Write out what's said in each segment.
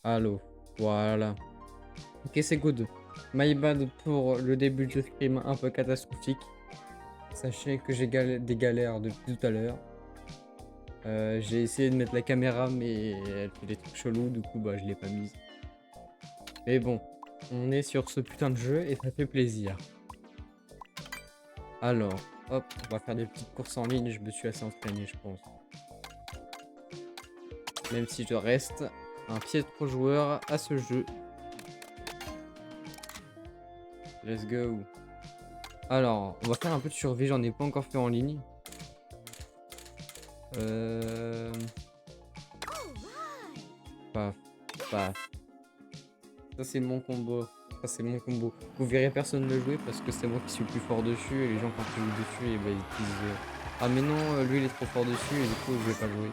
Allô, voilà. Ok, c'est good. My bad pour le début de stream un peu catastrophique. Sachez que j'ai des galères depuis tout à l'heure. J'ai essayé de mettre la caméra, mais elle fait des trucs chelous, du coup, bah, je l'ai pas mise. Mais bon, on est sur ce putain de jeu et ça fait plaisir. Alors, hop, on va faire des petites courses en ligne. Je me suis assez entraîné, je pense. Même si je reste un piètre joueur à ce jeu. Let's go. Alors, on va faire un peu de survie, j'en ai pas encore fait en ligne. Paf, paf. Ça c'est mon combo. Ça c'est mon combo. Vous verrez personne le jouer parce que c'est moi qui suis le plus fort dessus et les gens quand ils jouent dessus et bah, ils disent ah mais non lui il est trop fort dessus et du coup je vais pas jouer.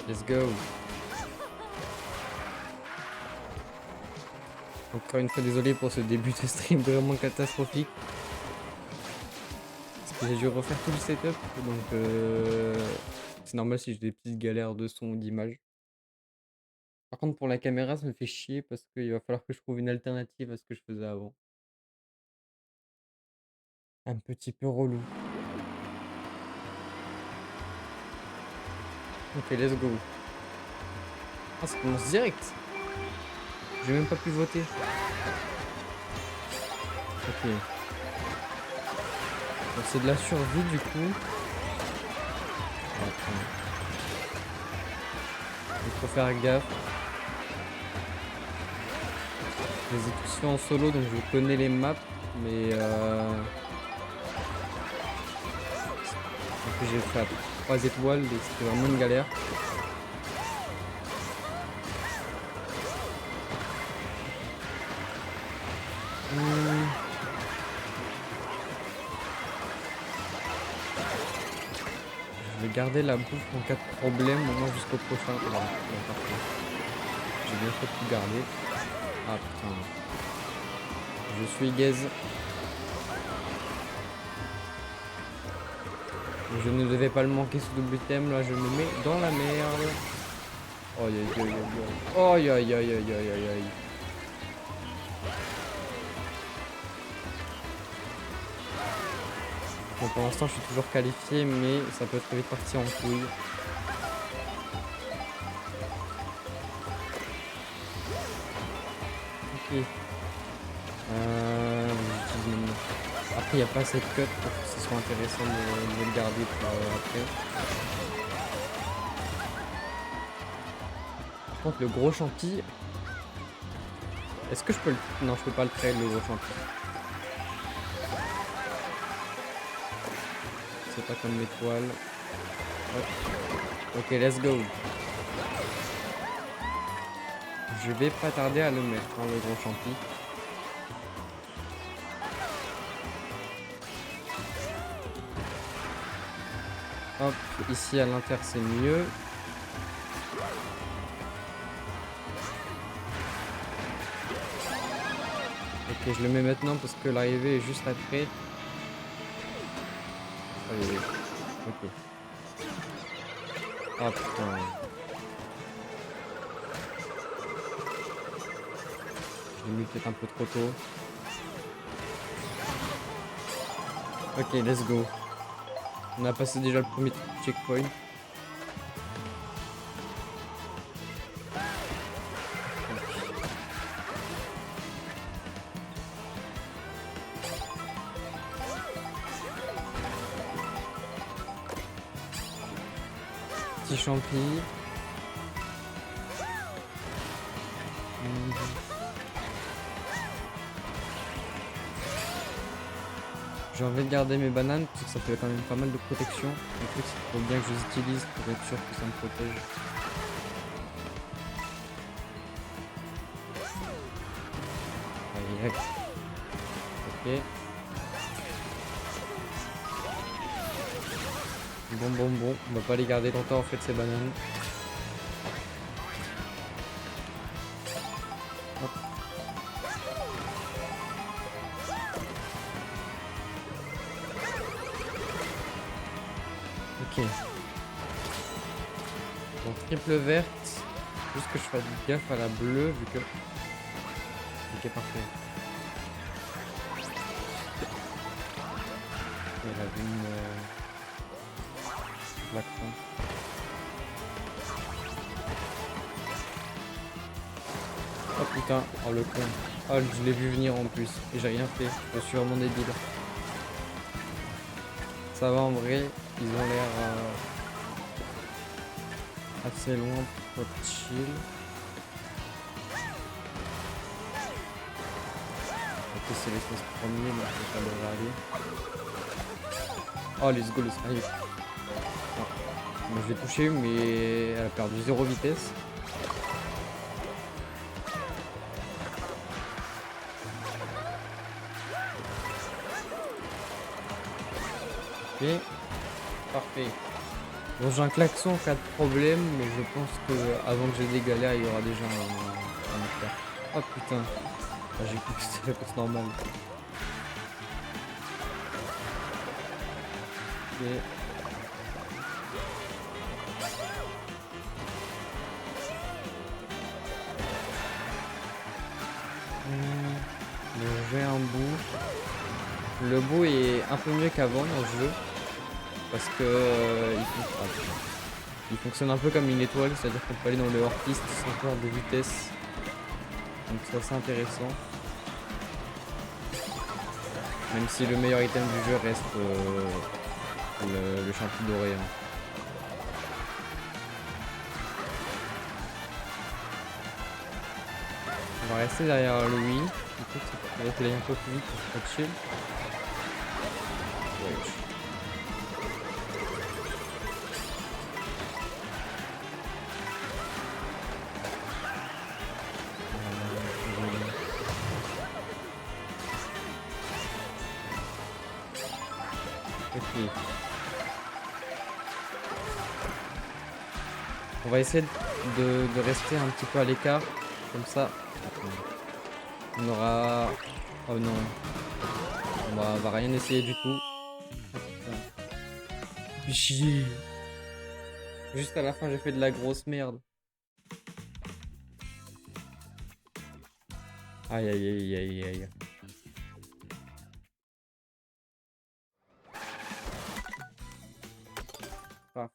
Let's go. Encore une fois désolé pour ce début de stream vraiment catastrophique. Parce que j'ai dû refaire tout le setup donc c'est normal si j'ai des petites galères de son ou d'image. Par contre pour la caméra ça me fait chier parce qu'il va falloir que je trouve une alternative à ce que je faisais avant. Un petit peu relou. Ok, let's go. Ah, ça commence direct. J'ai même pas pu voter. Ok. Bon, c'est de la survie du coup. Attends. Il faut faire gaffe. Je les ai tous fait en solo donc je connais les maps. Mais donc j'ai fait à 3 étoiles et c'était vraiment une galère. Je vais garder la bouffe en cas de problème au moins jusqu'au prochain. Voilà, parfait. J'ai bien fait de tout garder. Ah putain. Je suis gaze. Je ne devais pas le manquer ce double thème là, je me mets dans la merde. Aïe aïe aïe aïe aïe. Aïe aïe aïe aïe aïe aïe. Bon, pour l'instant je suis toujours qualifié mais ça peut très vite partir en couille. Ok. Après il n'y a pas assez de cut pour que ce soit intéressant de le garder pour après. Par contre le gros champi. Est-ce que je peux le. Non je peux pas le trail le gros champi. C'est pas comme l'étoile. Hop. Ok let's go. Je vais pas tarder à le mettre hein, le gros champi. Hop, ici à l'inter c'est mieux. Ok, je le mets maintenant parce que l'arrivée est juste après. Allez, ok. Ah putain. Je l'ai mis peut-être un peu trop tôt. Ok, let's go. On a passé déjà le premier checkpoint. Petit champi. J'ai envie de garder mes bananes parce que ça fait quand même pas mal de protection. En plus, il faut bien que je les utilise pour être sûr que ça me protège. Allez, ok. Bon. On va pas les garder longtemps en fait ces bananes. Hop. Ok. Bon, triple verte. Juste que je fasse gaffe à la bleue vu que. Ok, parfait. Il avait une. Black Phone. Oh putain, oh le con. Oh, je l'ai vu venir en plus. Et j'ai rien fait. Je suis vraiment débile. Ça va en vrai. Ils ont l'air assez loin pour être chill. Ok, c'est l'espace premier, donc ça devrait aller. Oh, let's go, le snipe. Ah. Moi, je l'ai touché, mais elle a perdu 0 vitesse. Ok, parfait. Bon, j'ai un klaxon en cas de problème, mais je pense que avant que j'ai des galères, il y aura déjà un éclair. Oh putain, ah, j'ai cru que c'était la course normale. Ok. Bon, j'ai un bout. Le bout est un peu mieux qu'avant dans le jeu. Parce que il fonctionne un peu comme une étoile, c'est-à-dire qu'on peut aller dans le hors-piste sans perdre de vitesse. Donc c'est assez intéressant. Même si le meilleur item du jeu reste le champi doré. Hein. On va rester derrière Louis. Du coup, il va aller un peu plus vite pour être chill. Ouais. Ok. On va essayer de rester un petit peu à l'écart. Comme ça. On aura... Oh non. On va rien essayer du tout. Chier. Juste à la fin, j'ai fait de la grosse merde. Aïe aïe aïe aïe aïe. Ah.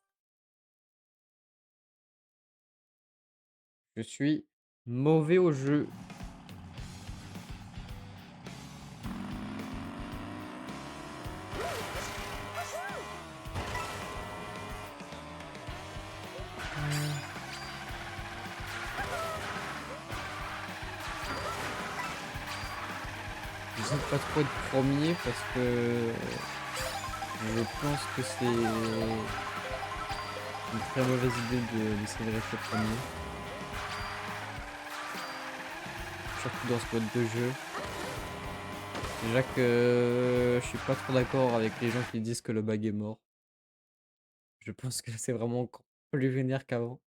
Je suis mauvais au jeu. J'essaie de pas trop être premier parce que je pense que c'est une très mauvaise idée d'essayer de rester premier. Surtout dans ce mode de jeu. Déjà que je suis pas trop d'accord avec les gens qui disent que le bug est mort. Je pense que c'est vraiment encore plus vénère qu'avant.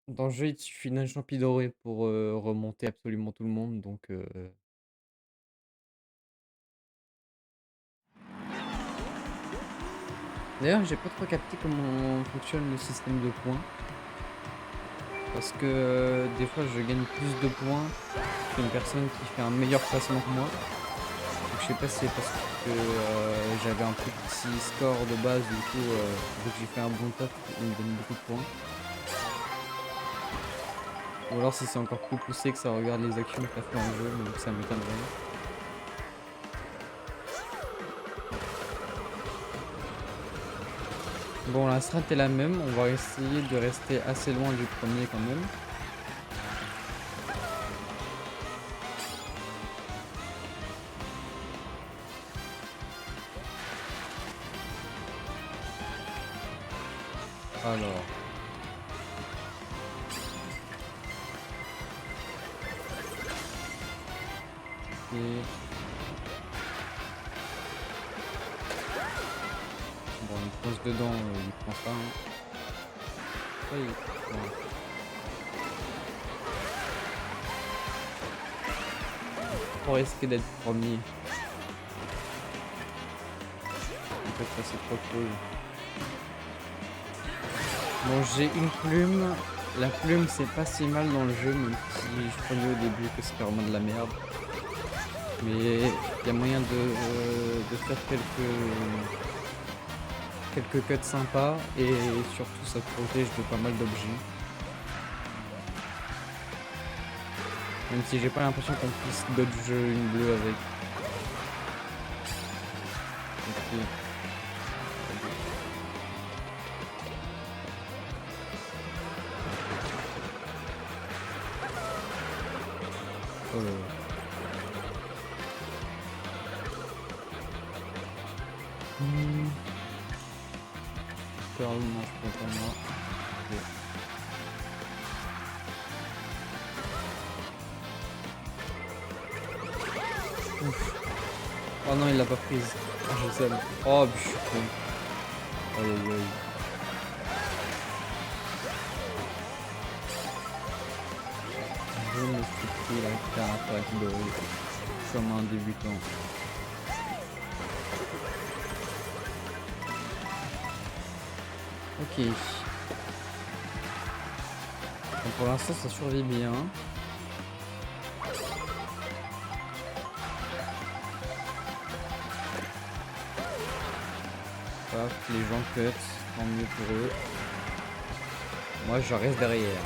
Dans le jeu, il te suffit d'un champi doré pour remonter absolument tout le monde, donc D'ailleurs, j'ai pas trop capté comment fonctionne le système de points. Parce que des fois, je gagne plus de points qu'une personne qui fait un meilleur placement que moi. Donc, je sais pas si c'est parce que j'avais un plus petit score de base, du coup, vu que j'ai fait un bon top, il me donne beaucoup de points. Ou alors si c'est encore plus poussé que ça regarde les actions que tu as fait en jeu, mais ça m'étonnerait. Bon, la strat est la même, on va essayer de rester assez loin du premier quand même. Alors. Et... Bon, il pose dedans, il prend pas. Hein. Ouais, ouais. Pour risquer d'être premier. En fait, ça c'est trop cool. Bon, j'ai une plume. La plume, c'est pas si mal dans le jeu, même si je croyais au début que c'était vraiment de la merde. Mais il y a moyen de faire quelques cuts sympas et surtout ça te protège de pas mal d'objets. Même si j'ai pas l'impression qu'on puisse dodge une bleue avec. Ok. Oh là là. Hmm. Pearl, non, je peux pas moi. Ok. Ouf. Oh non, il l'a pas prise. Ah, je sais. Oh, puis je suis con. Aïe aïe aïe. Je me suis pris la carapace dorée comme un débutant. Ok. Bon, pour l'instant, ça survit bien. Paf, les gens cut, tant mieux pour eux. Moi, je reste derrière.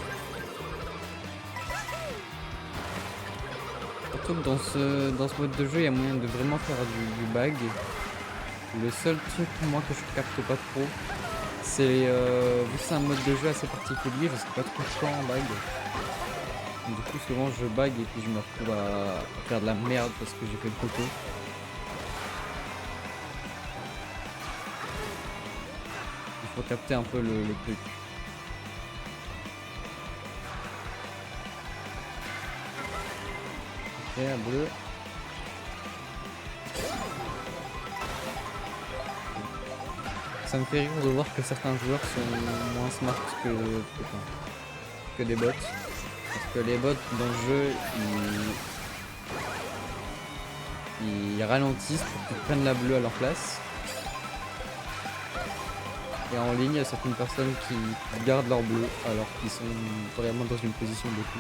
Surtout que dans ce mode de jeu, il y a moyen de vraiment faire du bag. Le seul truc, moi, que je capte pas trop, c'est vu que c'est un mode de jeu assez particulier, je sais pas trop quand en bag. Du coup, souvent, je bag et puis je me retrouve à faire de la merde parce que j'ai fait le coco. Il faut capter un peu le truc. Ok, un bleu. Ça me fait rire de voir que certains joueurs sont moins smart que des bots. Parce que les bots dans le jeu, ils ralentissent pour qu'ils prennent la bleue à leur place. Et en ligne, il y a certaines personnes qui gardent leur bleu alors qu'ils sont vraiment dans une position de coup.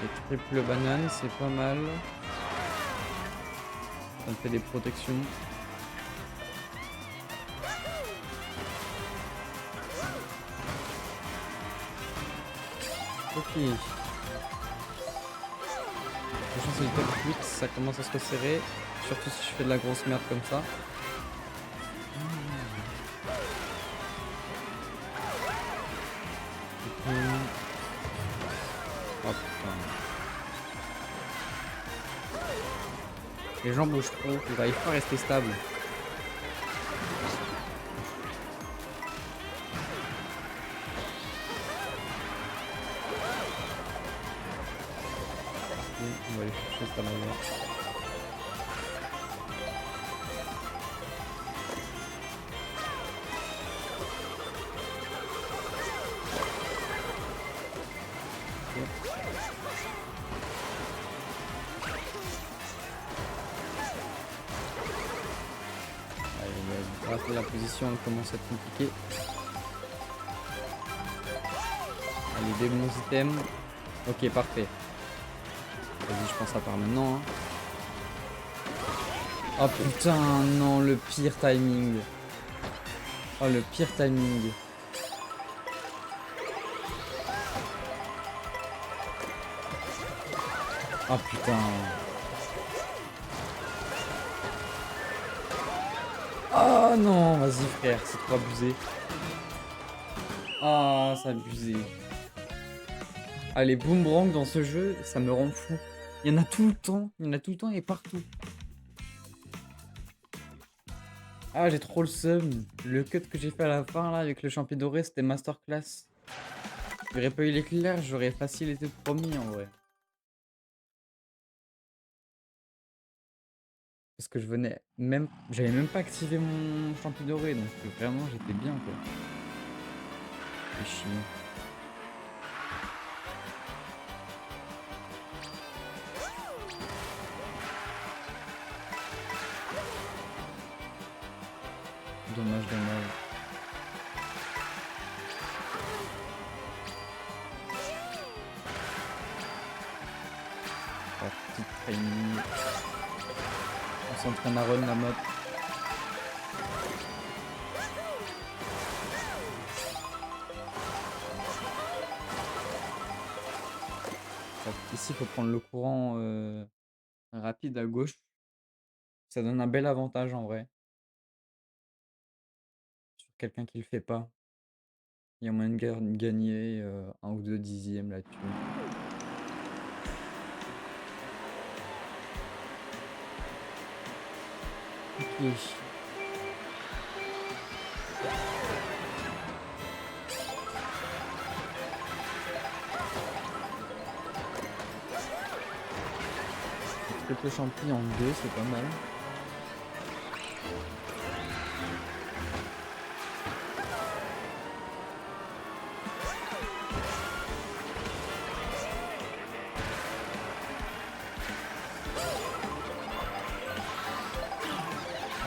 Et triple banane, c'est pas mal. Ça me fait des protections. Ok. La chance c'est du top 8, ça commence à se resserrer. Surtout si je fais de la grosse merde comme ça. Oh putain. Les gens bougent trop, ils n'arrivent pas à rester stables. On va aller chercher ça là-bas. La position elle commence à être compliquée. Allez, des bons items. Ok, parfait. Vas-y, je pense à part maintenant. Hein. Oh putain, non, le pire timing. Oh, le pire timing. Oh putain. Oh non, vas-y frère, c'est trop abusé. Ah, c'est abusé. Ah, les boomerangs dans ce jeu, ça me rend fou. Il y en a tout le temps, il y en a tout le temps et partout. Ah, j'ai trop le seum. Le cut que j'ai fait à la fin là avec le champion doré, c'était masterclass. J'aurais pas eu l'éclair, j'aurais facile été premier en vrai. Parce que j'avais même pas activé mon champion doré, donc vraiment j'étais bien quoi. C'est chiant. Dommage, dommage. La petite training. On s'entraîne à run la map. Ici, il faut prendre le courant rapide à gauche. Ça donne un bel avantage en vrai. Sur quelqu'un qui le fait pas. Il y a moyen de gagner 1 ou 2 dixièmes là-dessus. Ok. Triple champi en 2, c'est pas mal.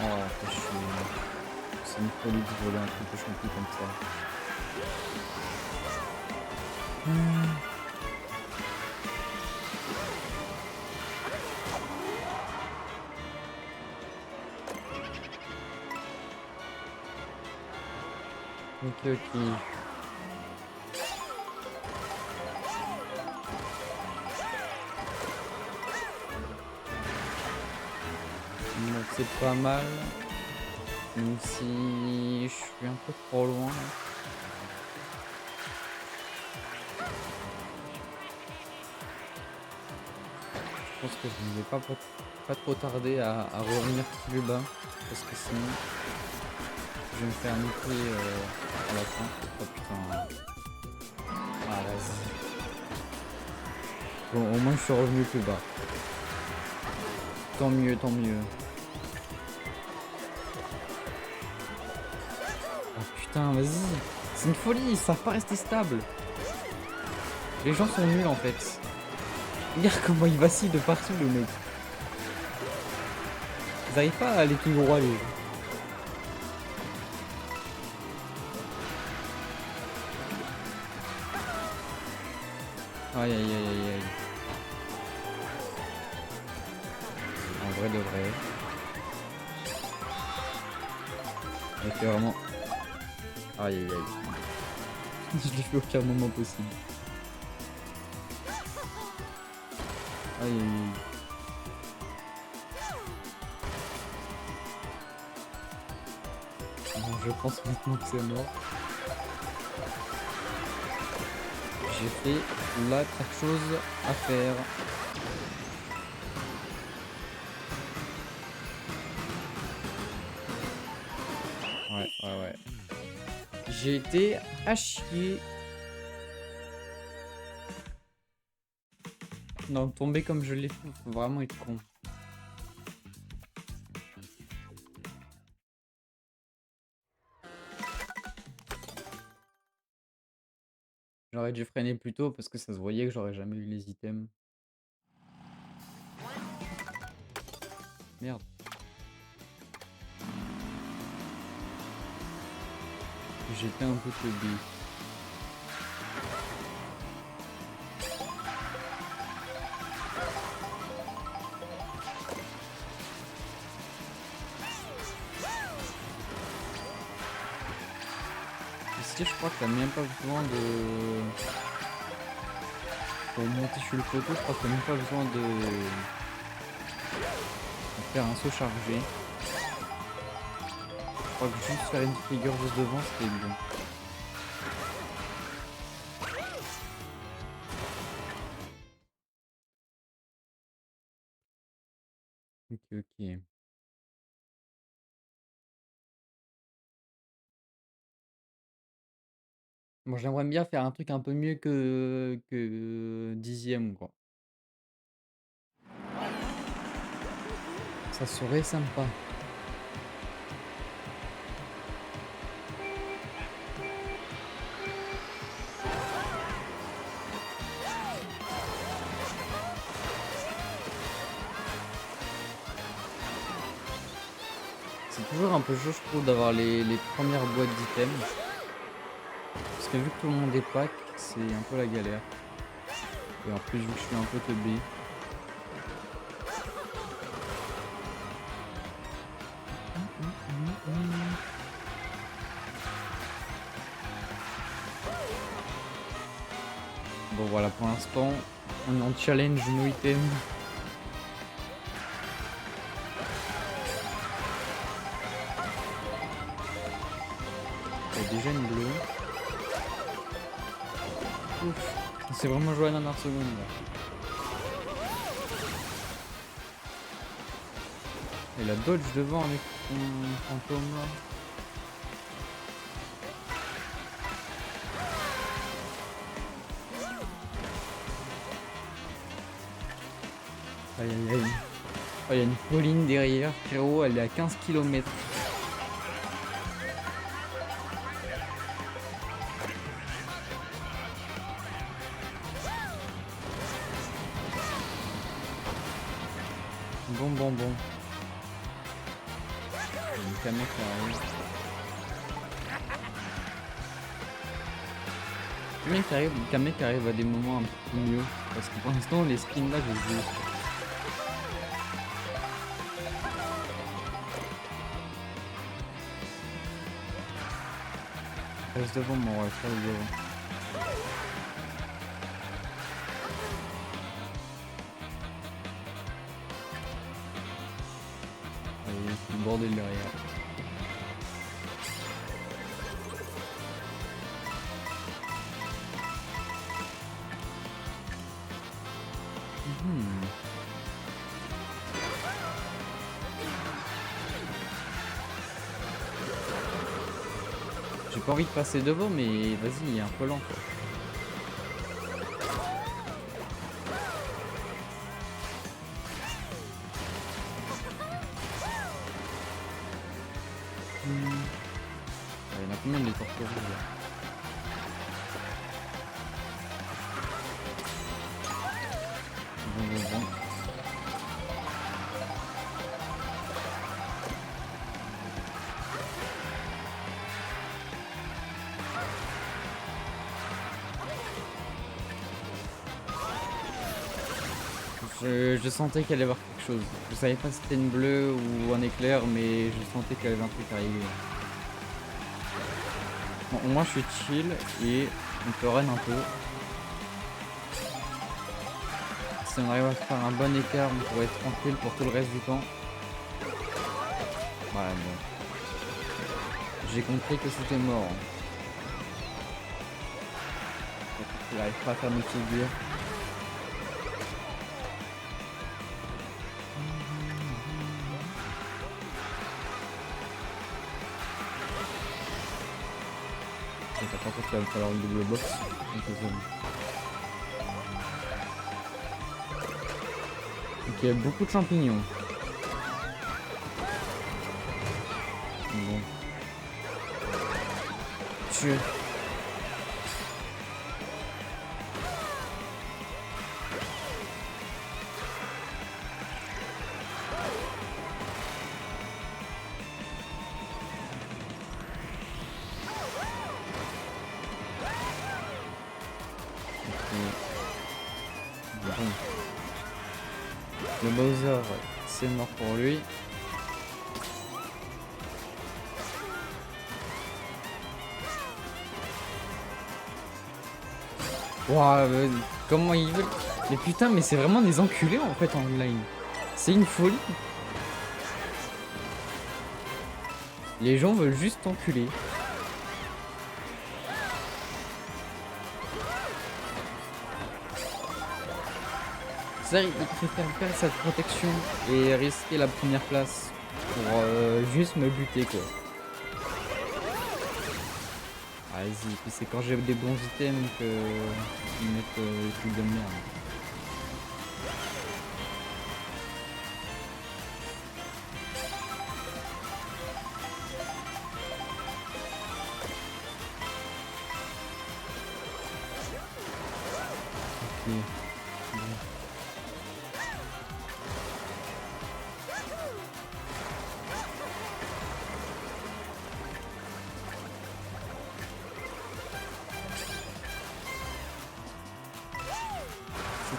Oh, fais chier. C'est une folie de voler un triple champi comme ça. Ok, ok. Donc c'est pas mal. Même si je suis un peu trop loin là. Je pense que je ne vais pas trop tarder à revenir plus bas. Parce que sinon, je vais me faire niquer à la fin. Oh putain. Ah vas-y. Bon, au moins je suis revenu plus bas. Tant mieux, tant mieux. Oh putain, vas-y. C'est une folie, ils savent pas rester stables. Les gens sont nuls en fait. Regarde comment il vacille de partout le mec. Ils arrivent pas à aller tout droit les gens. Aïe aïe aïe aïe aïe. En vrai de vrai. C'est vraiment. Aïe aïe aïe. Je l'ai fait au pire moment possible. Aïe aïe aïe. Bon, je pense maintenant que c'est mort. J'ai fait la pire chose à faire. Ouais. J'ai été à chier. Non, tomber comme je l'ai fait, faut vraiment être con. J'aurais dû freiner plus tôt parce que ça se voyait que j'aurais jamais eu les items. Merde. J'étais un peu teubé. Ici, je crois que t'as même pas besoin de... Pour monter sur le poteau, je crois que t'as même pas besoin de faire un saut chargé. Je crois que juste faire une figure juste devant, c'était bon. Ok. Bon, j'aimerais bien faire un truc un peu mieux que dixième, quoi. Ça serait sympa. toujours un peu chaud, je trouve, d'avoir les premières boîtes d'items. Parce que vu que tout le monde est pack, c'est un peu la galère. Et en plus, vu que je suis un peu teubé. Bon voilà, pour l'instant, on est en challenge no item. Il y a déjà une bleue. Ouf, c'est vraiment joué à la dernière seconde là. Et la dodge devant avec son fantôme là. Aïe aïe aïe. Oh, il y a une Pauline derrière, frérot, elle est à 15 km. Bon. Il y a une Kamek qui arrive. Kamek arrive à des moments un peu mieux. Parce que pour l'instant, les skins là, je les ai. Reste devant moi, ouais, reste devant. Allez, c'est le bordel derrière. J'ai pas envie de passer devant, mais vas-y, il est un peu lent quoi. Il y en a combien des tortues là? Bon. Je sentais qu'il allait y avoir quelque chose. Je savais pas si c'était une bleue ou un éclair, mais je sentais qu'il y avait un truc arrivé. Bon, au moins je suis chill et on peut run un peu. Si on arrive à faire un bon écart, on pourrait être tranquille pour tout le reste du temps. Ouais, bon. J'ai compris que c'était mort. Il arrive pas à faire mes figures. Par contre, il va me falloir une double box. Donc il y a beaucoup de champignons. Bon. Tue. Le Bowser, c'est mort pour lui. Waouh, comment ils veulent. Mais putain, mais c'est vraiment des enculés en fait en online. C'est une folie. Les gens veulent juste enculer. C'est-à-dire, ils préfèrent faire cette protection et risquer la première place pour juste me buter quoi. Vas-y, puis c'est quand j'ai des bons items que ils mettent les trucs de merde. Ok.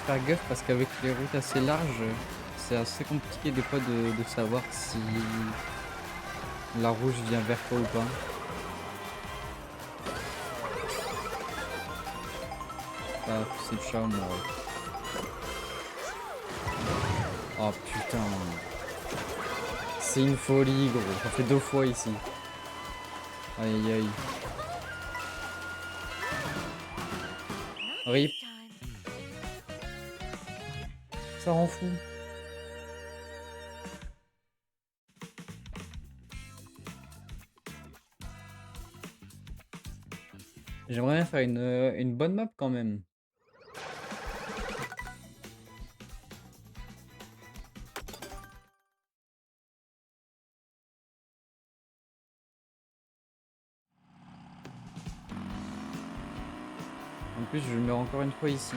faire gaffe parce qu'avec les routes assez larges, c'est assez compliqué des fois de savoir si la rouge vient vers toi ou pas. Ah, c'est le chat, moi. Oh putain. C'est une folie, gros. Ça fait 2 fois ici. Aïe aïe aïe. Rip, ça rend fou. J'aimerais bien faire une bonne map quand même. En plus, je meurs encore une fois ici.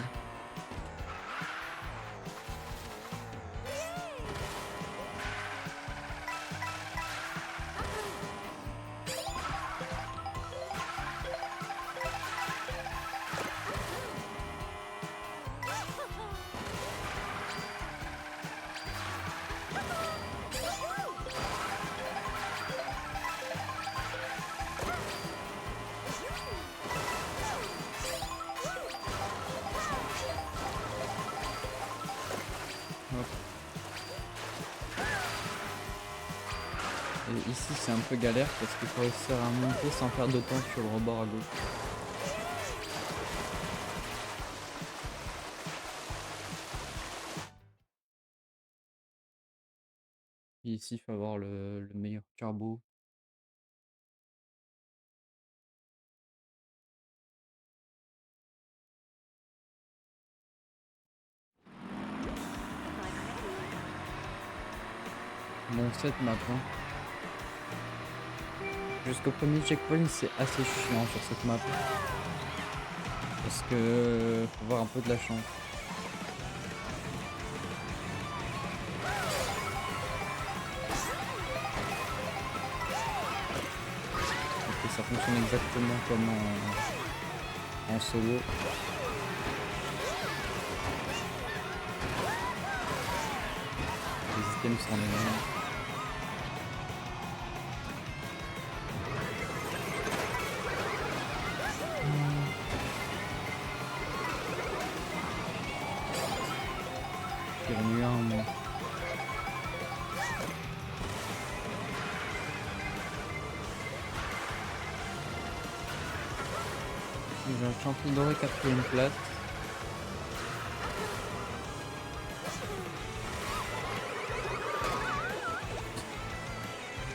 Hop. Et ici, c'est un peu galère parce qu'il faut réussir à monter sans perdre de temps sur le rebord à gauche. Et ici, il faut avoir le meilleur turbo. Bon, cette map, hein. Jusqu'au premier checkpoint, c'est assez chiant sur cette map. Parce que faut avoir un peu de la chance. Et ça fonctionne exactement comme en solo. Les items sont les mêmes. J'ai revenu un, moi. J'ai un champion doré 4ème place.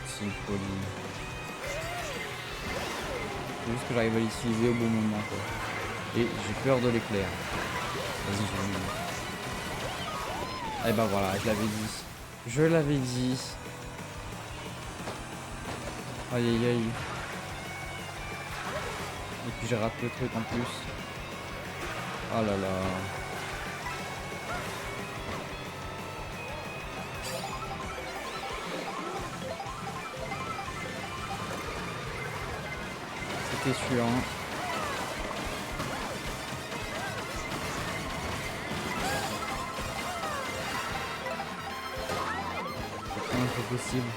C'est une folie. C'est juste que j'arrive à l'utiliser au bon moment, quoi. Et j'ai peur de l'éclair. Vas-y, je vais le. Et bah voilà, je l'avais dit. Je l'avais dit. Aïe aïe aïe. Et puis j'ai raté le truc en plus. Oh là là. C'était sûr, hein. C'est possible.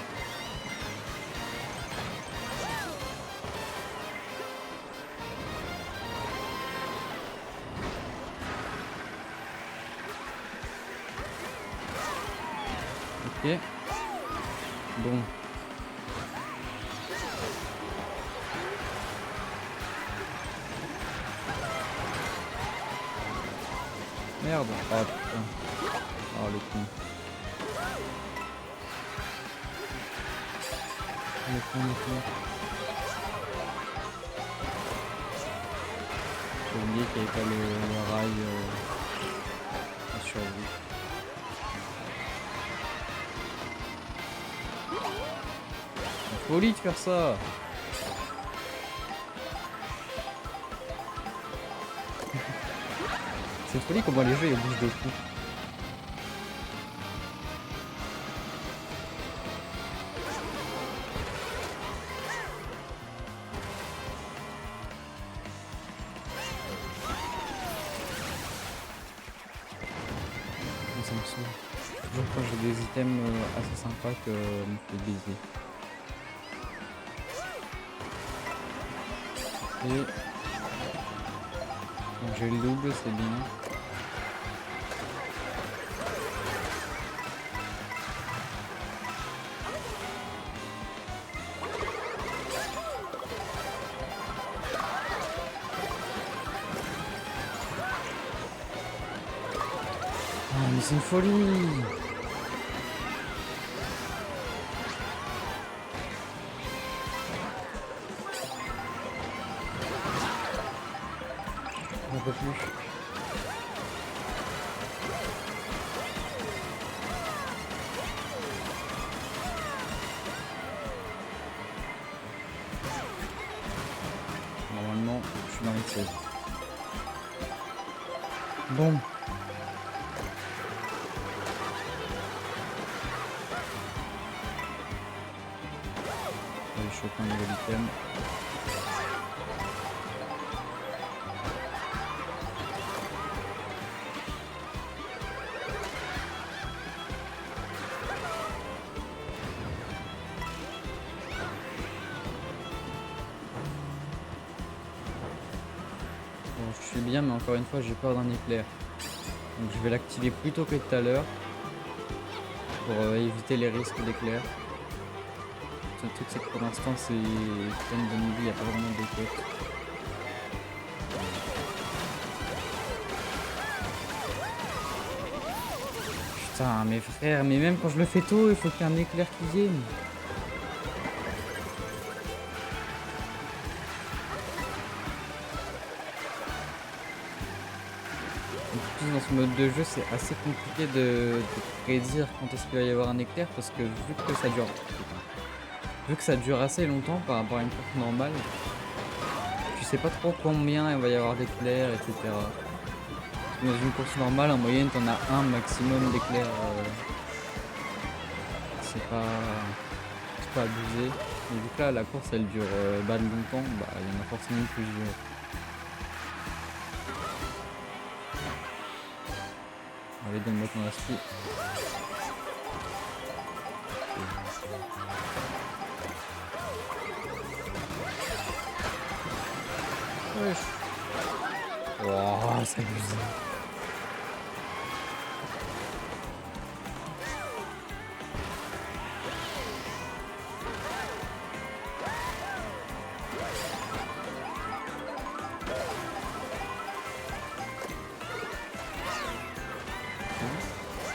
Ok. Bon. Merde. Oh putain. Oh le con. Le con. J'ai oublié qu'il n'y avait pas le rail à survie. C'est folie de faire ça. C'est folie comment les jeux ils bougent de fou. aussi. Toujours quand j'ai des items assez sympas que me fait baiser. Et donc j'ai le double, c'est bien. Ah mais c'est une folie! J'en peux plus. Normalement, je suis dans les 16. Bon. Je vais choper un nouvel item. Bon, je suis bien, mais encore une fois, j'ai peur d'un éclair. Donc je vais l'activer plus tôt que tout à l'heure pour éviter les risques d'éclair. Le truc, c'est que pour l'instant, c'est plein de niveau, il n'y a pas vraiment de cote. Putain, mes frères, mais même quand je le fais tôt, il faut qu'il y ait un éclair qui vienne. En plus, dans ce mode de jeu, c'est assez compliqué de prédire quand est-ce qu'il va y avoir un éclair parce que vu que ça dure assez longtemps par rapport à une course normale, tu sais pas trop combien il va y avoir d'éclairs, etc. Dans une course normale, en moyenne, t'en as un maximum d'éclairs. C'est pas abusé. Mais vu que là, la course, elle dure longtemps, bah, il y en a forcément plusieurs. Allez, donne-moi ton aspi. Wesh. Oh, c'est abusé.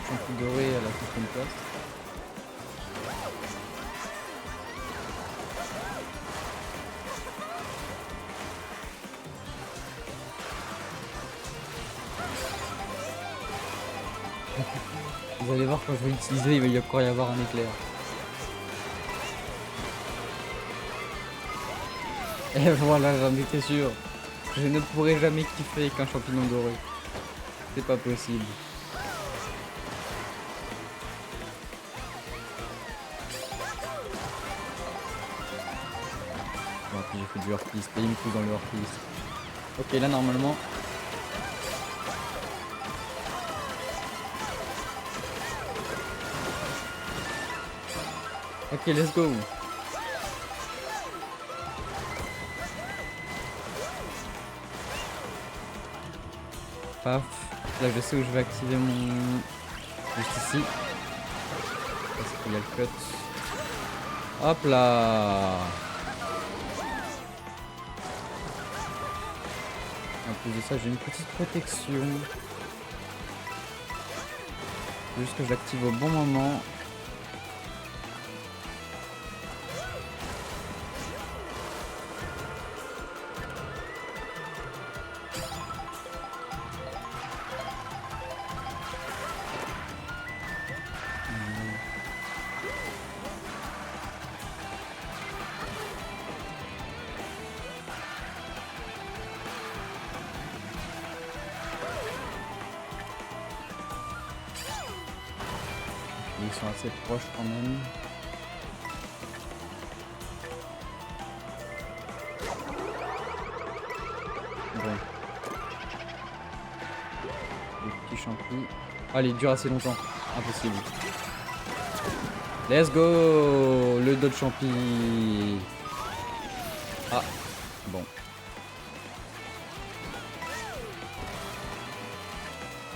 Champi doré à la 5e place. Vous allez voir quand je vais l'utiliser, il va y encore y avoir un éclair. Et voilà, j'en étais sûr. Je ne pourrai jamais kiffer avec un champignon doré. C'est pas possible. Bon, puis j'ai fait du hors-piste et il me pousse dans le hors-piste. Ok, là normalement. Ok, let's go. Paf. Là, je sais où je vais activer mon... Juste ici. Parce qu'il y a le cut. Hop là. En plus de ça, j'ai une petite protection. Faut juste que je l'active au bon moment. Ils sont assez proches quand même. Bon. Le petit champi. Allez, dure assez longtemps. Impossible. Let's go. Le dodge champi. Ah, bon.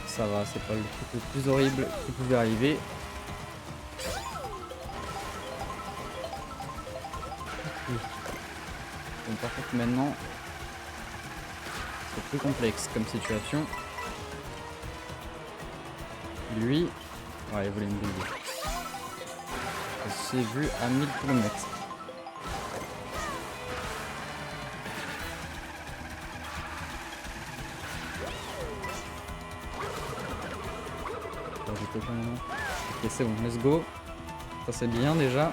Ça va, c'est pas le truc le plus horrible qui pouvait arriver. Oui. Donc par contre maintenant, c'est plus complexe comme situation. Lui, ouais, il voulait me griller. C'est vu à 1000 km. Ok, c'est bon, let's go. Ça c'est bien déjà.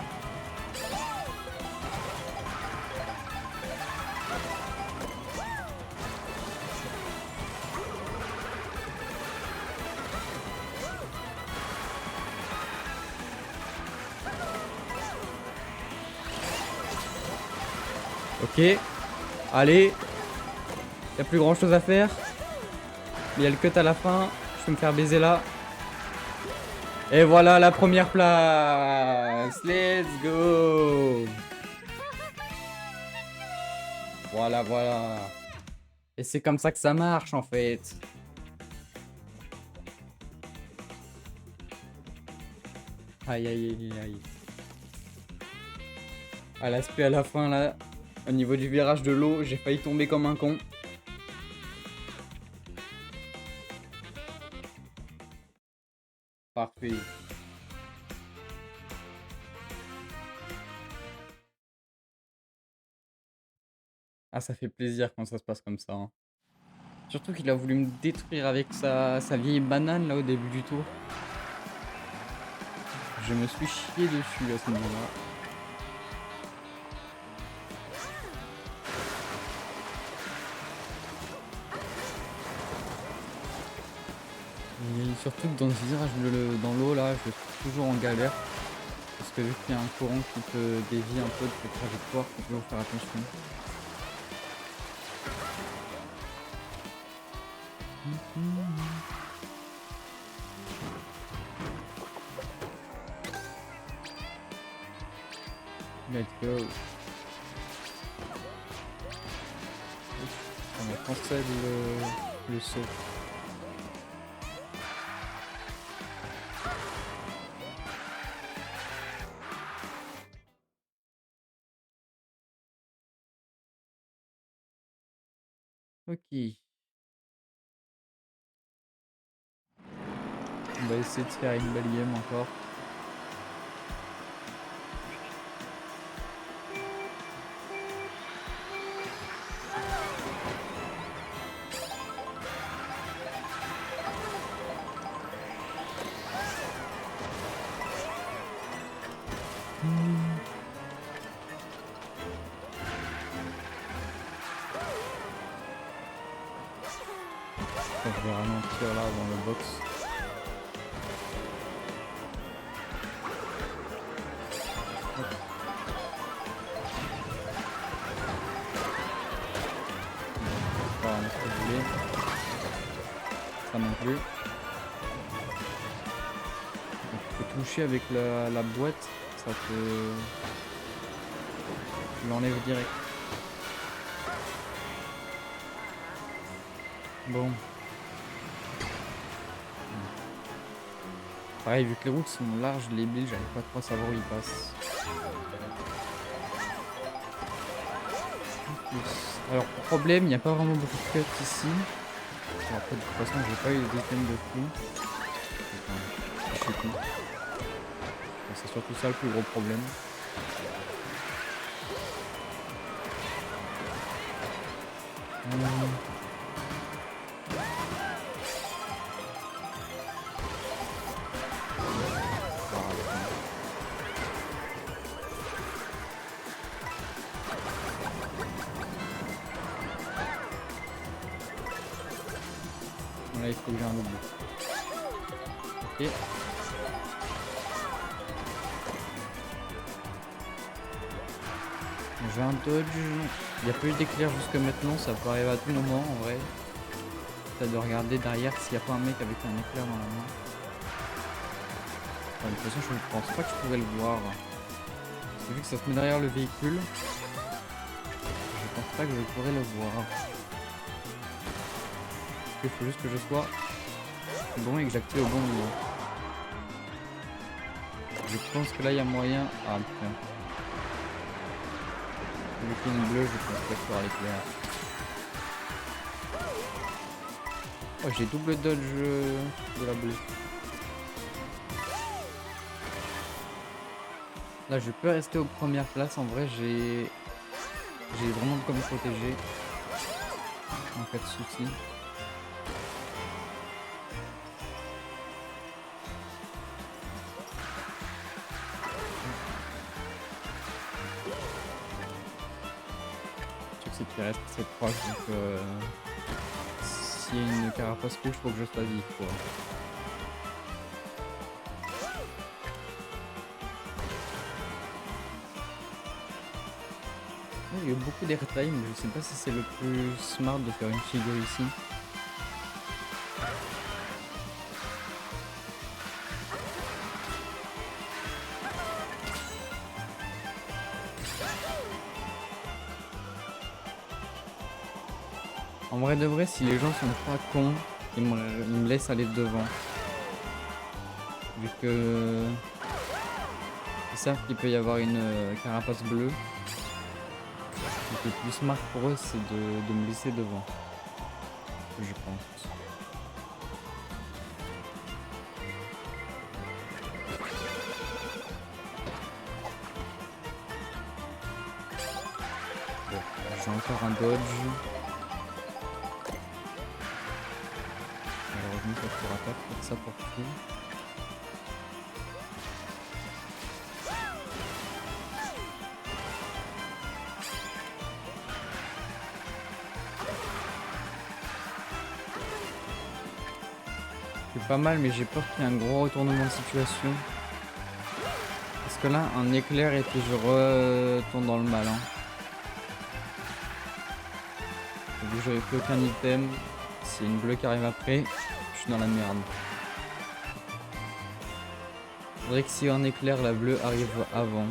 Ok, allez. Y a plus grand chose à faire. Il y a le cut à la fin. Je peux me faire baiser là. Et voilà la première place. Let's go. Voilà, voilà. Et c'est comme ça que ça marche en fait. Aïe, aïe, aïe, aïe. À l'aspect à la fin là, au niveau du virage de l'eau, j'ai failli tomber comme un con. Parfait. Ah, ça fait plaisir quand ça se passe comme ça, hein. Surtout qu'il a voulu me détruire avec sa vieille banane là au début du tour. Je me suis chié dessus à ce moment-là. Et surtout que dans ce virage dans l'eau là, je suis toujours en galère. Parce que vu qu'il y a un courant qui te dévie un peu de tes trajectoires, faut toujours faire attention. Let's go. On cancel le saut. Ok. On va essayer de faire une belle game encore. Je vais ralentir là avant le box. Pas un autre boulet. Ça non plus. Donc, tu peux toucher avec la boîte, ça te l'enlève direct. Bon. Pareil, vu que les routes sont larges, les billes, j'arrive pas trop à savoir où ils passent. Alors, problème, il n'y a pas vraiment beaucoup de cuts ici. Après, de toute façon, j'ai pas eu de deuxième de fou. Enfin, je sais plus. C'est surtout ça le plus gros problème. Là, il faut que j'ai un double. Ok. J'ai un dodge. Il n'y a pas eu d'éclair jusqu'à maintenant, ça peut arriver à tout moment en vrai. T'as de regarder derrière s'il n'y a pas un mec avec un éclair dans la main. De toute façon, je ne pense pas que je pourrais le voir. Parce que vu que ça se met derrière le véhicule, je pense pas que je pourrais le voir. Il faut juste que je sois bon et que j'active au bon moment. Je pense que là, il y a moyen... Ah, putain. Vu qu'il y a une bleue, je pense pas que je pourrai l'éclair. Oh, j'ai double dodge de la bleue. Là, je peux rester aux premières places. En vrai, j'ai vraiment de quoi me protéger en cas de soucis. Je sais qu'il reste assez proche, donc s'il y a une carapace rouge, faut que je sois vif, quoi. Il y a eu beaucoup d'airtime, mais je sais pas si c'est le plus smart de faire une figure ici. En vrai de vrai, si les gens sont pas cons, ils me laissent aller devant. Vu que ils savent qu'il peut y avoir une carapace bleue. Donc le plus smart pour eux, c'est de me laisser devant. Je pense. Bon, j'ai encore un dodge. Malheureusement, ça ne pourra pas faire ça pour tout. C'est pas mal, mais j'ai peur qu'il y ait un gros retournement de situation. Parce que là, un éclair et puis je retourne dans le mal. Hein. Vu que j'avais plus aucun item, s'il y a une bleue qui arrive après, je suis dans la merde. Faudrait que si un éclair, la bleue arrive avant.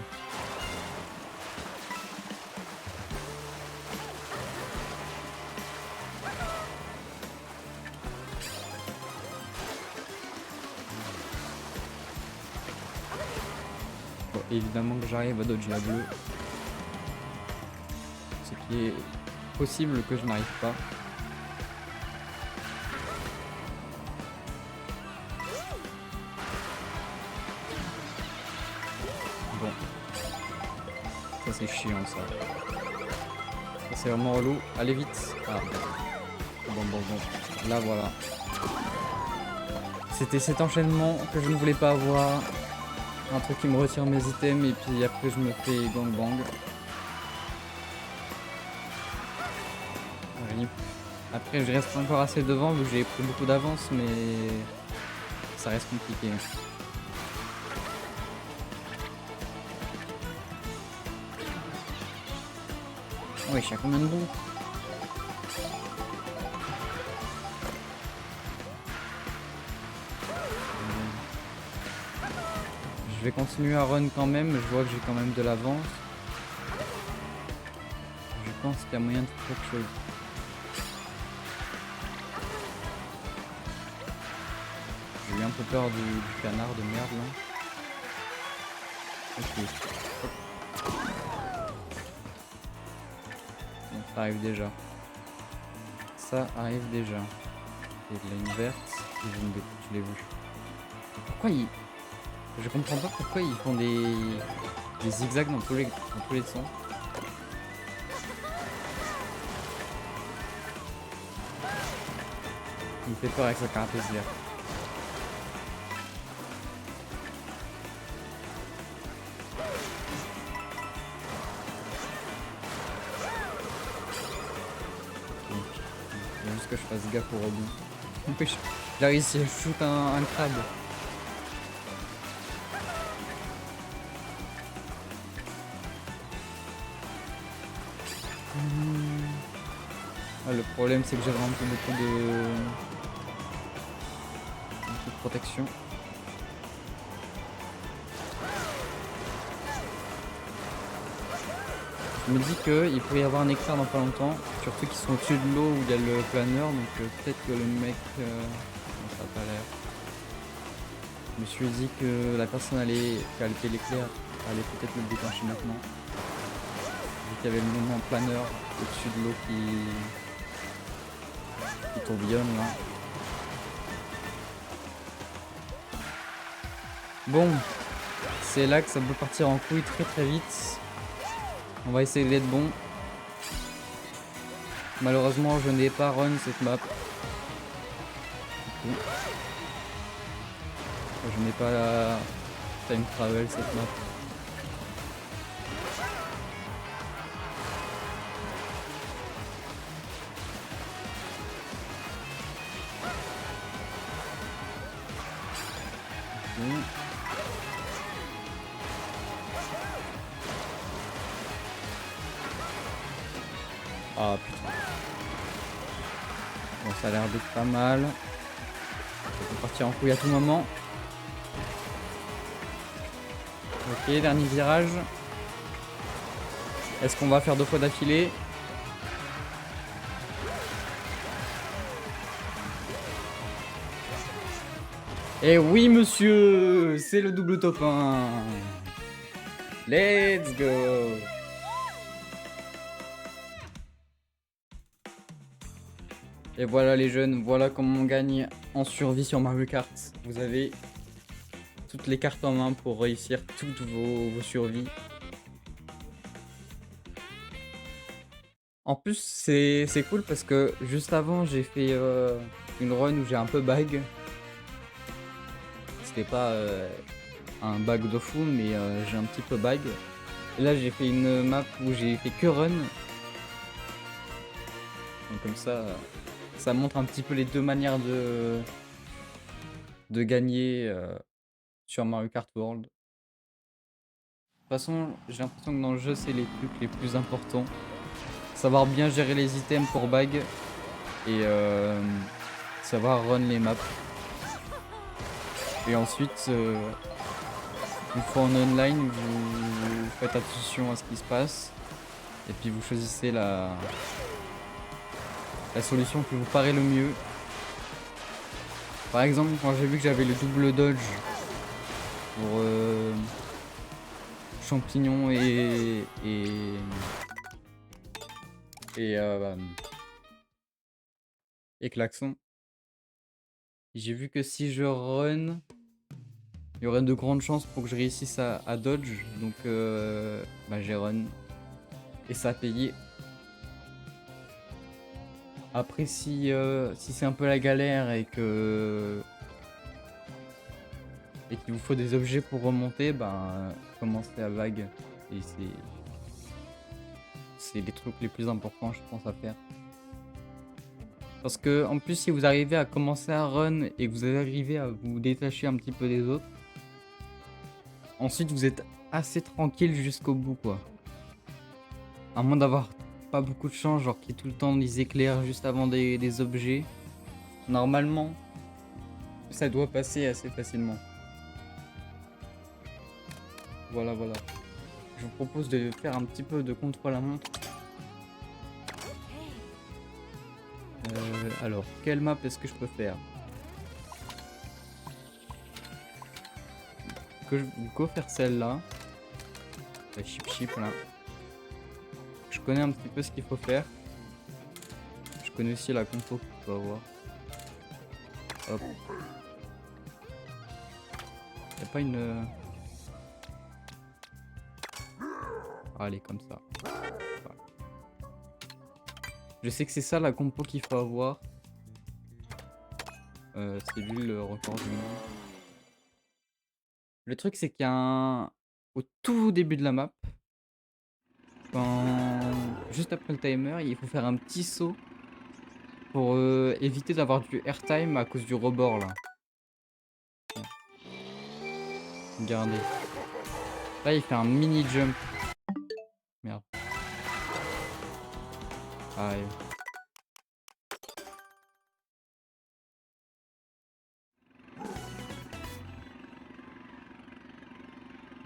Bon, évidemment que j'arrive à dodger la bleue. Ce qui est possible que je n'arrive pas. Bon. Ça c'est chiant ça. Ça c'est vraiment relou. Allez vite. Ah. Bon. Là voilà. C'était cet enchaînement que je ne voulais pas avoir. Un truc qui me retire mes items et puis après je me fais gangbang. Après je reste encore assez devant vu que j'ai pris beaucoup d'avance mais ça reste compliqué. Ouais, je suis à combien de bons? Je vais continuer à run quand même, je vois que j'ai quand même de l'avance. Je pense qu'il y a moyen de faire quelque chose. J'ai eu un peu peur du canard de merde là. Ok. Bon, ça arrive déjà. Ça arrive déjà. Et il y a une verte et je l'ai vu. Pourquoi il... Je comprends pas pourquoi ils font des zigzags dans tous les sens. Il me fait peur avec sa carapace verte. Il faut juste que je fasse gaffe au rebond. N'empêche, j'ai réussi à shoot un crabe. Ah, le problème c'est que j'ai vraiment beaucoup de protection. Je me dis qu'il pourrait y avoir un éclair dans pas longtemps, surtout qu'ils sont au-dessus de l'eau où il y a le planeur, donc peut-être que le mec... non, ça a pas l'air. Je me suis dit que la personne qui allait fait l'éclair allait peut-être le déclencher maintenant. Vu qu'il y avait le mouvement planeur au-dessus de l'eau qui tourbillonne là. Bon, c'est là que ça peut partir en couille très très vite. On va essayer d'être bon. Malheureusement, je n'ai pas run cette map. Je n'ai pas la time travel cette map. Ah putain. Bon, ça a l'air d'être pas mal. Ça peut partir en couille à tout moment. Ok, dernier virage. Est-ce qu'on va faire 2 fois d'affilée? Eh oui monsieur, c'est le double top 1. Let's go. Et voilà les jeunes, voilà comment on gagne en survie sur Mario Kart. Vous avez toutes les cartes en main pour réussir toutes vos survies. En plus c'est cool parce que juste avant j'ai fait une run où j'ai un peu bug. C'était pas un bug de fou mais j'ai un petit peu bug. Et là j'ai fait une map où j'ai fait que run. Donc comme ça montre un petit peu les deux manières de gagner sur Mario Kart World. De toute façon, j'ai l'impression que dans le jeu, c'est les trucs les plus importants. Savoir bien gérer les items pour bag et savoir run les maps. Et ensuite, une fois en online, vous faites attention à ce qui se passe. Et puis vous choisissez la solution qui vous paraît le mieux. Par exemple, quand j'ai vu que j'avais le double dodge pour champignons et klaxon, j'ai vu que si je run, il y aurait de grandes chances pour que je réussisse à dodge. Donc j'ai run et ça a payé. Après si c'est un peu la galère et qu'il vous faut des objets pour remonter, commencez à vague. Et c'est les trucs les plus importants je pense à faire. Parce que en plus si vous arrivez à commencer à run et que vous arrivez à vous détacher un petit peu des autres, ensuite vous êtes assez tranquille jusqu'au bout quoi. À moins d'avoir pas beaucoup de chance, genre qu'il y ait tout le temps des éclairs juste avant des objets. Normalement, ça doit passer assez facilement. Voilà. Je vous propose de faire un petit peu de contre-la-montre. Alors, quelle map est-ce que je peux faire? Go faire celle-là. La chip là. Je connais un petit peu ce qu'il faut faire. Je connais aussi la compo qu'il faut avoir. Hop. Y'a pas une... Allez, comme ça. Voilà. Je sais que c'est ça la compo qu'il faut avoir. C'est lui le record du monde. Le truc c'est qu'il y a un... Au tout début de la map, juste après le timer, il faut faire un petit saut pour éviter d'avoir du airtime à cause du rebord là. Regardez. Là il fait un mini jump. Merde. Aïe.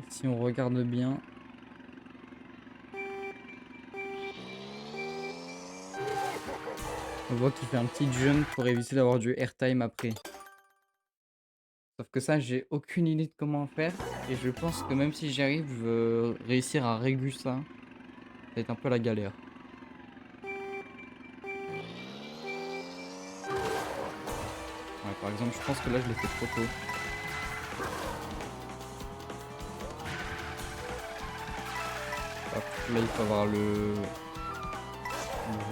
Si on regarde bien. On voit qu'il fait un petit jump pour éviter d'avoir du airtime après. Sauf que ça, j'ai aucune idée de comment faire. Et je pense que même si j'y arrive, réussir à régler ça, ça va être un peu la galère. Ouais, par exemple, je pense que là, je l'ai fait trop tôt. Hop, là, il faut avoir le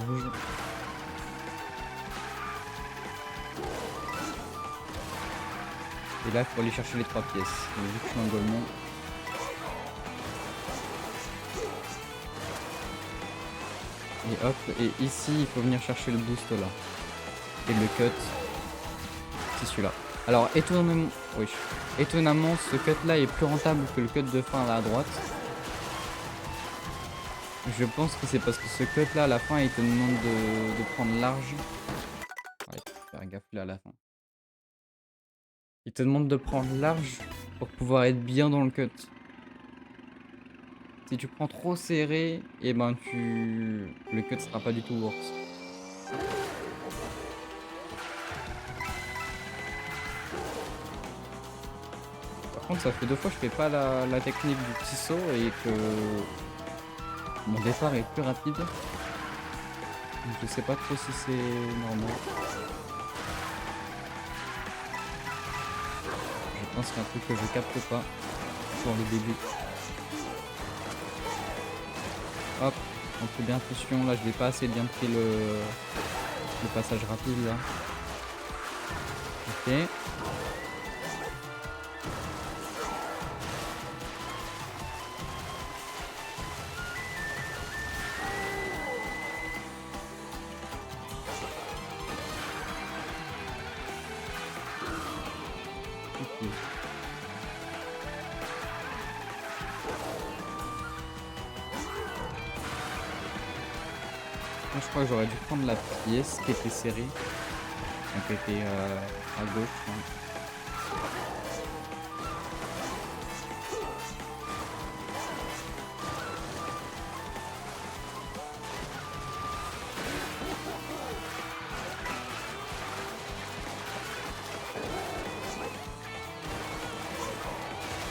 rouge. Et là, il faut aller chercher les 3 pièces. Donc, vu que je suis un golemon. Et hop, et ici, il faut venir chercher le boost là. Et le cut, c'est celui-là. Alors, étonnamment, oui, étonnamment, ce cut là est plus rentable que le cut de fin là à droite. Je pense que c'est parce que ce cut là à la fin, il te demande de prendre large. Ouais, faut faire gaffe là à la fin. Il te demande de prendre large pour pouvoir être bien dans le cut. Si tu prends trop serré, et ben le cut sera pas du tout worse. Par contre, ça fait 2 fois que je fais pas la technique du petit saut et que mon départ est plus rapide. Donc je sais pas trop si c'est normal. Je pense qu'un truc que je capte pas pour le début. Hop, on fait bien attention. Là, je l'ai pas assez bien pris le passage rapide là. Ok. Ok. Moi, je crois que j'aurais dû prendre la pièce qui était serrée, donc qui était à gauche. Hein.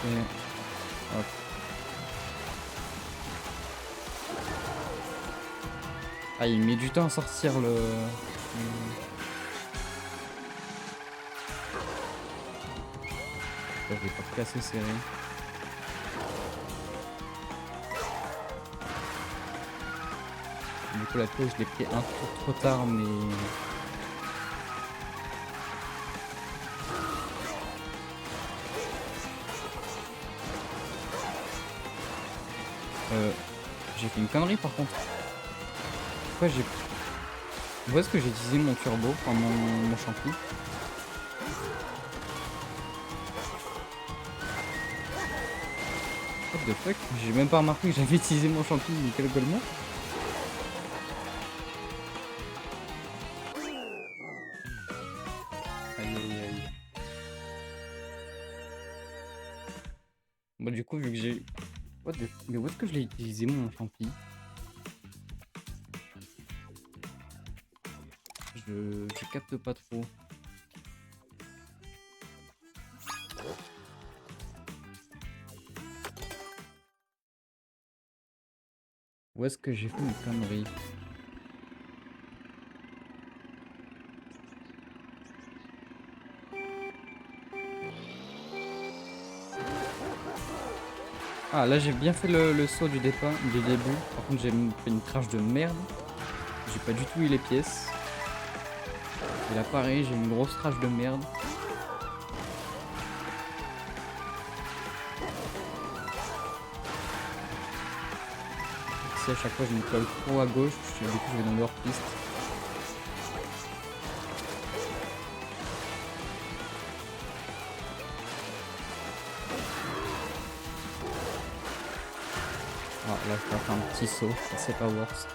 Et hop. Ah, il met du temps à sortir le... Je l'ai pas pris assez serré. Du coup la pause je l'ai pris un tour trop tard mais... J'ai fait une connerie par contre. Pourquoi j'ai... Où est-ce que j'ai utilisé mon turbo, enfin mon champi? What the fuck? J'ai même pas remarqué que j'avais utilisé mon champi, mais quel golemon. Aïe aïe aïe. Bon du coup vu que j'ai... Mais où est-ce que je l'ai utilisé mon champi? Je capte pas trop. Où est-ce que j'ai fait une connerie? Ah là j'ai bien fait le saut du départ, du début. Par contre j'ai fait une crash de merde. J'ai pas du tout eu les pièces. Et là pareil j'ai une grosse crash de merde. Si à chaque fois je me colle trop à gauche, du coup je vais dans leur piste. Ah là je vais faire un petit saut, c'est pas worse.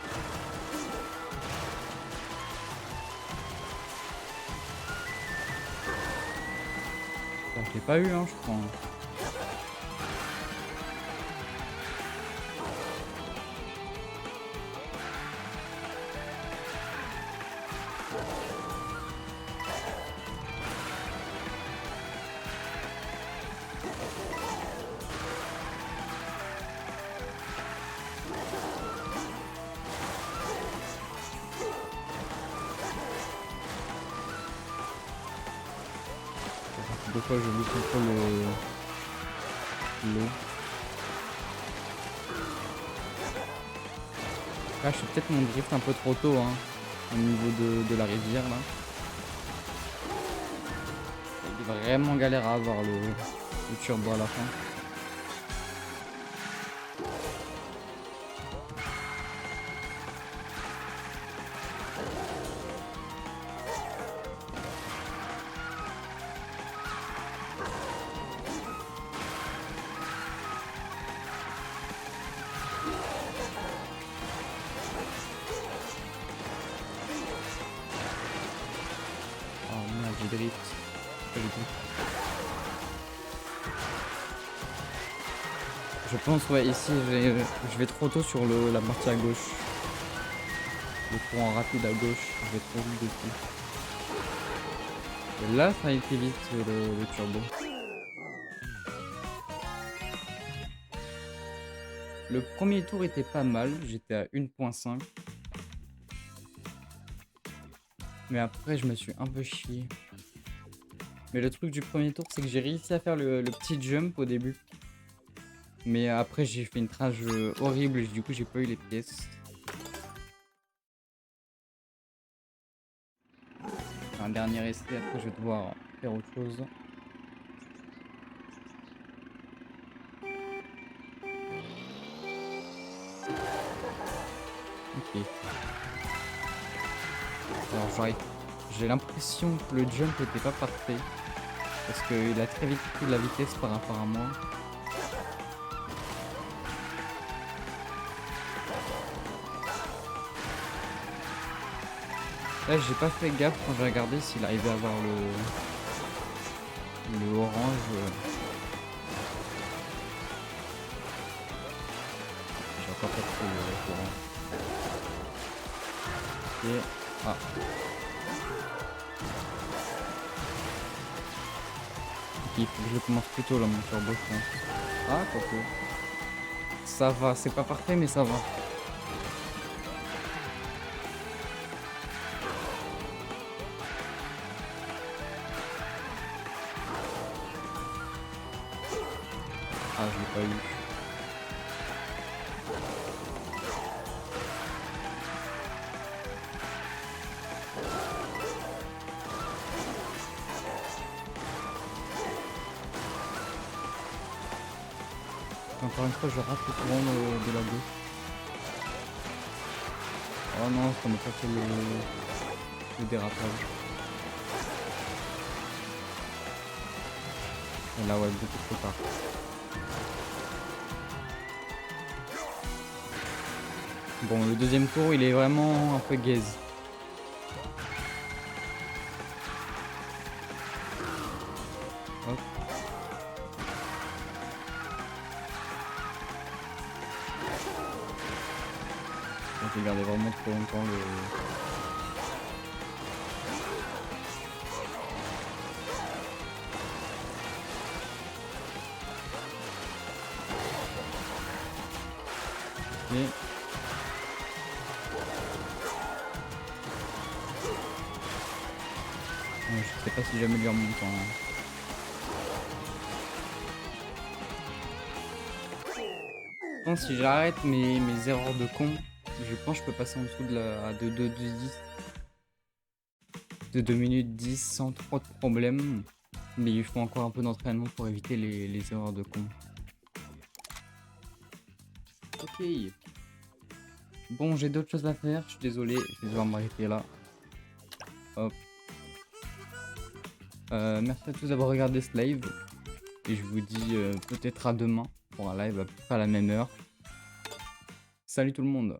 Je l'ai pas eu hein je crois. Des fois, je loupe un peu l'eau. Là, je fais peut-être mon drift un peu trop tôt, hein, au niveau de la rivière, là. Il est vraiment galère à avoir le turbo à la fin. Oh merde, j'ai drift. Pas du tout. Je pense, ouais, ici, je vais trop tôt sur la partie à gauche. Le courant rapide à gauche, je vais trop vite dessus. Et là, ça a été vite le turbo. Le premier tour était pas mal, j'étais à 1.5. Mais après, je me suis un peu chié. Mais le truc du premier tour, c'est que j'ai réussi à faire le petit jump au début. Mais après, j'ai fait une trage horrible et du coup, j'ai pas eu les pièces. Un dernier essai, après, je vais devoir faire autre chose. Ok. Alors, j'ai l'impression que le jump était pas parfait. Parce qu'il a très vite pris de la vitesse par rapport à moi. Là, j'ai pas fait gaffe quand j'ai regardé s'il arrivait à avoir le orange. J'ai encore pas trop le orange. Ok. Ah. Ok, il faut que je commence plus tôt là, mon turbo, je pense. Ah, quoique. Ça va, c'est pas parfait, mais ça va. Ah, je l'ai pas eu. Encore une fois, je rate le courant de la gauche. Oh non, ça m'a pas fait le dérapage. Et là, ouais, beaucoup trop tard. Bon, le deuxième tour, il est vraiment un peu gaze. Hop. J'ai gardé vraiment trop longtemps le... Ok. Je sais pas si j'améliore mon temps, hein. Je pense que si j'arrête mes erreurs de con, je pense que je peux passer en dessous de 10. De 2 minutes 10 sans trop de problèmes. Mais il faut encore un peu d'entraînement pour éviter les erreurs de con. Ok. Bon, j'ai d'autres choses à faire, je suis désolé, je vais devoir m'arrêter là. Hop. Merci à tous d'avoir regardé ce live. Et je vous dis peut-être à demain pour un live à peu près à la même heure. Salut tout le monde!